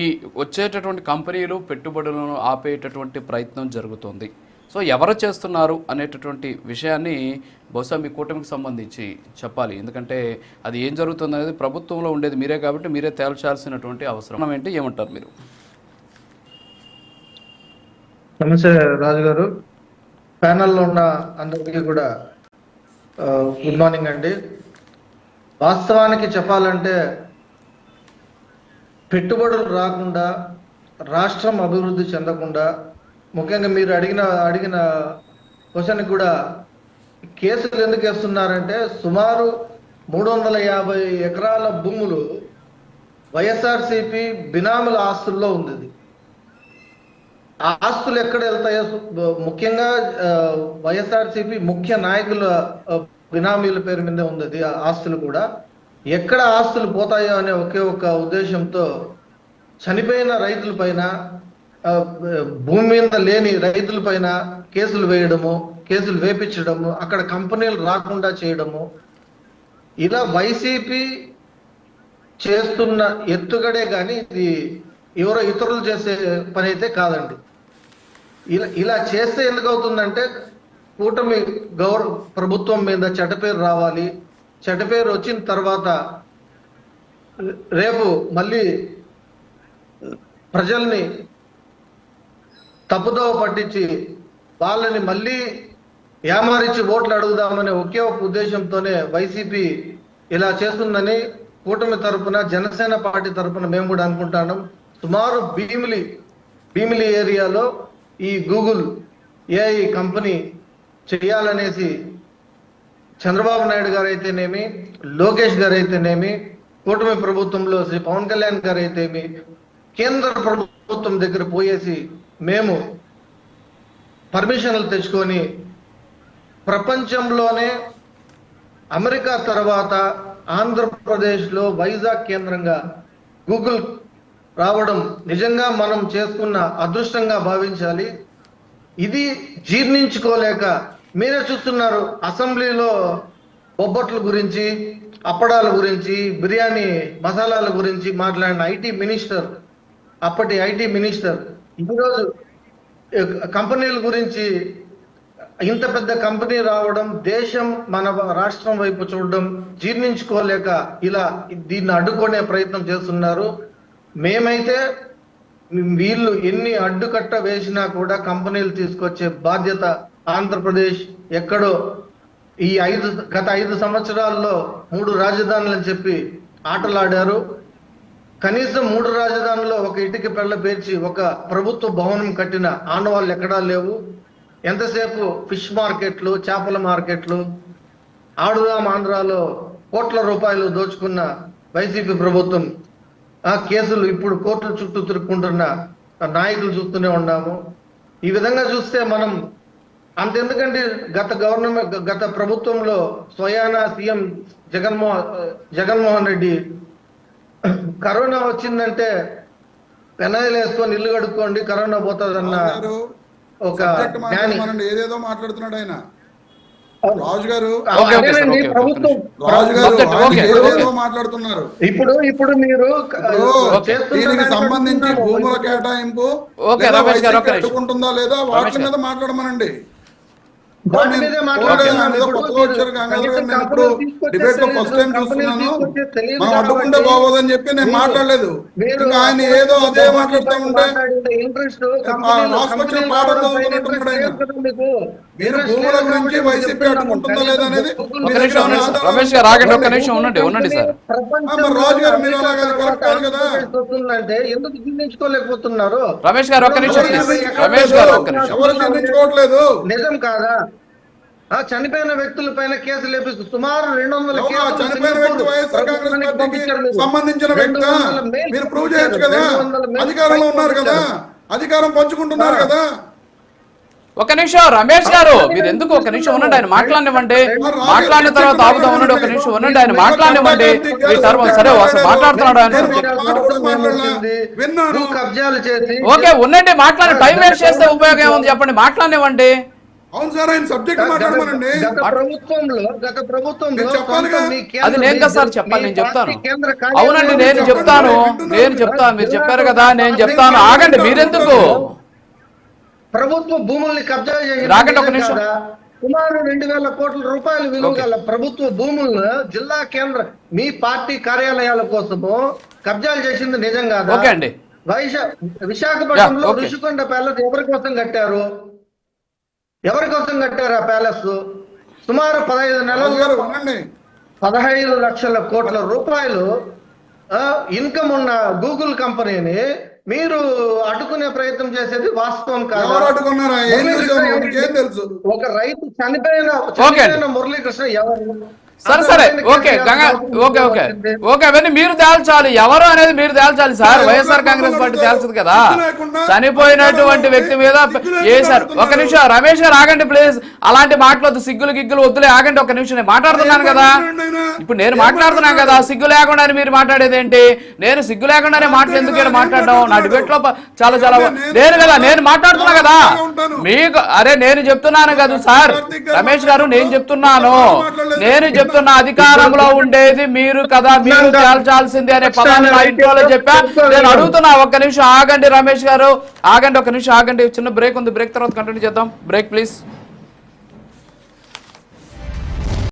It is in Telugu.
ఈ వచ్చేటటువంటి కంపెనీలు పెట్టుబడులను ఆపేటటువంటి ప్రయత్నం జరుగుతుంది. సో ఎవరు చేస్తున్నారు అనేటటువంటి విషయాన్ని బహుశా మీ కూటమికి సంబంధించి చెప్పాలి. ఎందుకంటే అది ఏం జరుగుతుంది అనేది ప్రభుత్వంలో ఉండేది మీరే కాబట్టి మీరే తేల్చాల్సినటువంటి అవసరం ఏంటి, ఏమంటారు మీరు? నమస్తే రాజు గారు, ప్యానల్లో ఉన్న అందరికీ కూడా గుడ్ మార్నింగ్ అండి. వాస్తవానికి చెప్పాలంటే పెట్టుబడులు రాకుండా, రాష్ట్రం అభివృద్ధి చెందకుండా, ముఖ్యంగా మీరు అడిగిన క్వశ్చన్ కూడా కేసులు ఎందుకు వేస్తున్నారంటే సుమారు 350 ఎకరాల భూములు వైఎస్ఆర్సీపీ బినాముల ఆస్తుల్లో ఉంది. ఆ ఆస్తులు ఎక్కడ వెళ్తాయో, ముఖ్యంగా వైఎస్ఆర్సీపీ ముఖ్య నాయకుల బినామీల పేరు మీదే ఉంది ఆ ఆస్తులు కూడా. ఎక్కడ ఆస్తులు పోతాయో అనే ఒకే ఒక ఉద్దేశంతో చనిపోయిన రైతుల పైన, భూమి మీద లేని రైతుల పైన కేసులు వేయడము, కేసులు వేపించడము, అక్కడ కంపెనీలు రాకుండా చేయడము, ఇలా వైసీపీ చేస్తున్న ఎత్తుగడే కానీ ఇది ఎవరో ఇతరులు చేసే పని అయితే కాదండి. ఇలా చేస్తే ఎందుకు అవుతుందంటే కూటమి ప్రభుత్వం మీద చెడ్డపేరు రావాలి. చెడ్డపేరు వచ్చిన తర్వాత రేపు మళ్ళీ ప్రజల్ని తప్పుదోవ పట్టించి వాళ్ళని మళ్ళీ ఏమారించి ఓట్లు అడుగుదామనే ఒకే ఒక ఉద్దేశంతోనే వైసీపీ ఇలా చేస్తుందని కూటమి తరపున, జనసేన పార్టీ తరపున మేము కూడా అనుకుంటున్నాం. సుమారు భీమిలి ఏరియాలో ఈ గూగుల్ ఏఐ కంపెనీ చేయాలనేసి చంద్రబాబు నాయుడు గారు అయితేనేమి, లోకేష్ గారు అయితేనేమి, కూటమి ప్రభుత్వంలో శ్రీ పవన్ కళ్యాణ్ గారు అయితేమి, కేంద్ర ప్రభుత్వం దగ్గర పోయేసి మేము పర్మిషన్లు తెచ్చుకొని ప్రపంచంలోనే అమెరికా తర్వాత ఆంధ్రప్రదేశ్లో వైజాగ్ కేంద్రంగా గూగుల్ రావడం నిజంగా మనం చేసుకున్న అదృష్టంగా భావించాలి. ఇది జీర్ణించుకోలేక మీరే చూస్తున్నారు, అసెంబ్లీలో బొబ్బట్ల గురించి, అప్పడాల గురించి, బిర్యానీ మసాలాల గురించి మాట్లాడిన అప్పటి ఐటీ మినిస్టర్ ఈరోజు కంపెనీల గురించి, ఇంత పెద్ద కంపెనీ రావడం, దేశం మన రాష్ట్రం వైపు చూడడం జీర్ణించుకోలేక ఇలా దీన్ని అడ్డుకునే ప్రయత్నం చేస్తున్నారు. మేమైతే వీళ్ళు ఎన్ని అడ్డుకట్ట వేసినా కూడా కంపెనీలు తీసుకొచ్చే బాధ్యత ఆంధ్రప్రదేశ్ ఎక్కడో గత 5 సంవత్సరాల్లో 3 రాజధానులని చెప్పి ఆటలాడారు. కనీసం 3 రాజధానుల్లో ఒక ఇటుక పెళ్ల పేర్చి ఒక ప్రభుత్వ భవనం కట్టిన ఆనవాళ్ళు ఎక్కడా లేవు. ఎంతసేపు ఫిష్ మార్కెట్లు, చేపల మార్కెట్లు, ఆడుదాం ఆంధ్రాలో కోట్ల రూపాయలు దోచుకున్న వైసీపీ ప్రభుత్వం ఆ కేసులు ఇప్పుడు కోర్టుల చుట్టూ తిరుక్కుంటున్న నాయకులు చూస్తూనే ఉన్నాము. ఈ విధంగా చూస్తే మనం అంతెందుకంటే గత ప్రభుత్వంలో స్వయానా సీఎం జగన్మోహన్ రెడ్డి కరోనా వచ్చిందంటే పెనాయిలు వేసుకొని ఇల్లు కడుక్కోండి కరోనా పోతుందన్న ఒక ఏదేదో మాట్లాడుతున్నాడు ఆయన. రాజు గారు మాట్లాడుతున్నారు. ఇప్పుడు మీరు దీనికి సంబంధించి భూముల కేటాయింపు పెట్టుకుంటుందా లేదా వాటి మీద మాట్లాడమనండి. మనం అడ్డుకుంటే బాగోదని చెప్పి నేను మాట్లాడలేదు. ఆయన ఏదో అదే మాట్లాడుతూ ఉంటే మీరు భూముల గురించి వైసీపీ అడ్డుకుంటుందా లేదా అనేది రాజు గారు మీరు అలాగే కరెక్ట్ కాదు కదా. ఎందుకు జీర్ణించుకోలేకపోతున్నారు? రమేష్ గారు ఎవరు జీర్ణించుకోవట్లేదు. నిజం కాదా? చనిపోయిన వ్యక్తుల పైన కేసులు లేపిస్తూ సుమారు 200 సంబంధించిన వ్యక్తి మీరు ప్రూవ్ చేయొచ్చు కదా. అధికారంలో ఉన్నారు కదా, అధికారం పంచుకుంటున్నారు కదా. ఒక నిమిషం రమేష్ గారు, మీరు ఎందుకు ఒక నిమిషం ఉండండి, ఆయన మాట్లాడినివ్వండి. మాట్లాడిన తర్వాత ఆపుతా ఉండండి. ఒక నిమిషం ఉండండి, ఆయన మాట్లాడినివ్వండి. సరే మాట్లాడుతున్నాడు ఆయన. కబ్జాలు చేసి ఓకే ఉండండి, మాట్లాడి టైం వేస్ట్ చేస్తే ఉపయోగం ఏముంది చెప్పండి, మాట్లాడినివ్వండి. అవును సార్, ఆయన సబ్జెక్ట్ మాట్లాడమనండి. గత ప్రభుత్వంలో మీరు చెప్పాలిగా. మీ కేంద్ర- అది నేను కదా సార్ చెప్పాలి, మీ నేను చెప్తాను. పార్టీ కేంద్ర కార్యాలయం- అవునండి నేను చెప్తాను, మీరు చెప్పారు కదా, నేను చెప్తాను. ఆగండి మీరెందుకు ప్రభుత్వ భూముల్ని కబ్జా చేసి రాకండి ఒక నిమిషం. సుమారు 2,000 కోట్ల రూపాయలు విలువ గల ప్రభుత్వ భూములను జిల్లా కేంద్ర మీ పార్టీ కార్యాలయాల కోసము కబ్జాలు చేసింది నిజం కాదా? ఓకే అండి. విశాఖపట్నంలో ఓకే. ఋషికొండ ప్యాలెస్ ఎవరి కోసం కట్టారు? ఎవరి కోసం కట్టారు ఆ ప్యాలెస్? సుమారు 15 నెలల్లో 15 లక్షల కోట్ల రూపాయలు ఇన్కమ్ ఉన్న గూగుల్ కంపెనీని మీరు అడ్డుకునే ప్రయత్నం చేసేది వాస్తవం కాదు. ఒక రైతు చనిపోయిన మురళీకృష్ణ ఎవరు? సరే ఓకే ఓకే ఓకే ఓకే అవన్నీ మీరు తేల్చాలి, ఎవరు అనేది మీరు తేల్చాలి సార్. వైఎస్ఆర్ కాంగ్రెస్ పార్టీ తేల్చదు కదా. చనిపోయినటువంటి వ్యక్తి మీద చేశారు. ఒక నిమిషం రమేష్ గారు ఆగండి ప్లీజ్. అలాంటి మాటలు సిగ్గులు గిగ్గులు వద్దులే, ఆగండి ఒక నిమిషం. నేను మాట్లాడుతున్నాను కదా, ఇప్పుడు నేను మాట్లాడుతున్నాను కదా. సిగ్గు లేకుండా మీరు మాట్లాడేది ఏంటి? నేను సిగ్గు లేకుండానే మాటలు ఎందుకైనా మాట్లాడడం? నా డిబేట్ లో చాలా నేను కదా నేను మాట్లాడుతున్నా కదా మీకు. అరే నేను చెప్తున్నాను కదా సార్ రమేష్ గారు, నేను చెప్తున్నాను అధికారంలో ఉండేది మీరు కదా, మీరు తేల్చాల్సింది అనే పదాన్ని నా ఇంట్లో చెప్పా. నేను అడుగుతున్నా, ఒక్క నిమిషం ఆగండి రమేష్ గారు, ఆగండి ఒక నిమిషం ఆగండి. చిన్న బ్రేక్ ఉంది, బ్రేక్ తర్వాత కంటిన్యూ చేద్దాం. Break please.